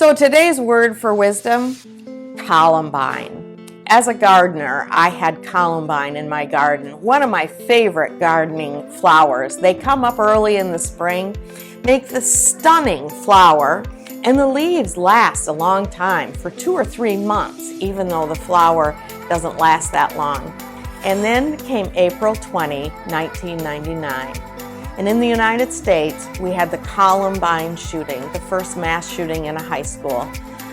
So today's word for wisdom, Columbine. As a gardener, I had Columbine in my garden, one of my favorite gardening flowers. They come up early in the spring, make this stunning flower, and the leaves last a long time, for 2 or 3 months, even though the flower doesn't last that long. And then came April 20, 1999. And in the United States, we had the Columbine shooting, the first mass shooting in a high school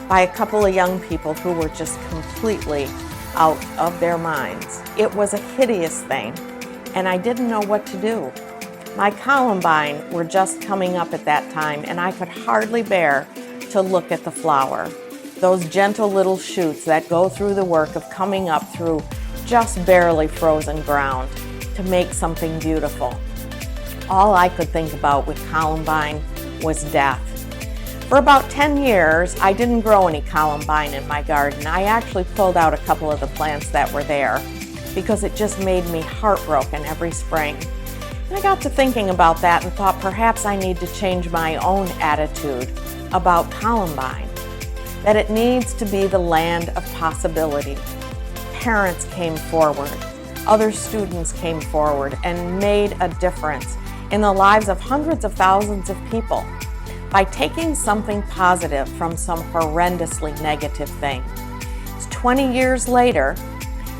by a couple of young people who were just completely out of their minds. It was a hideous thing, and I didn't know what to do. My Columbine were just coming up at that time, and I could hardly bear to look at the flower. Those gentle little shoots that go through the work of coming up through just barely frozen ground to make something beautiful. All I could think about with Columbine was death. For about 10 years, I didn't grow any Columbine in my garden. I actually pulled out a couple of the plants that were there because it just made me heartbroken every spring. And I got to thinking about that and thought perhaps I need to change my own attitude about Columbine, that it needs to be the land of possibility. Parents came forward, other students came forward and made a difference in the lives of hundreds of thousands of people by taking something positive from some horrendously negative thing. It's 20 years later,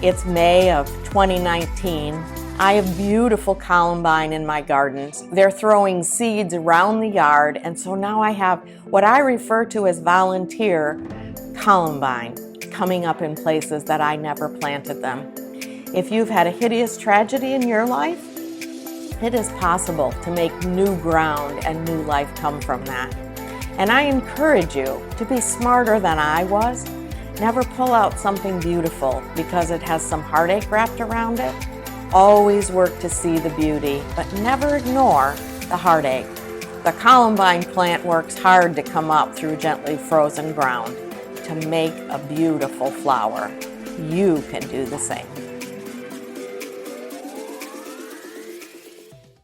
it's May of 2019. I have beautiful Columbine in my gardens. They're throwing seeds around the yard, and so now I have what I refer to as volunteer Columbine coming up in places that I never planted them. If you've had a hideous tragedy in your life, it is possible to make new ground and new life come from that. And I encourage you to be smarter than I was. Never pull out something beautiful because it has some heartache wrapped around it. Always work to see the beauty, but never ignore the heartache. The Columbine plant works hard to come up through gently frozen ground to make a beautiful flower. You can do the same.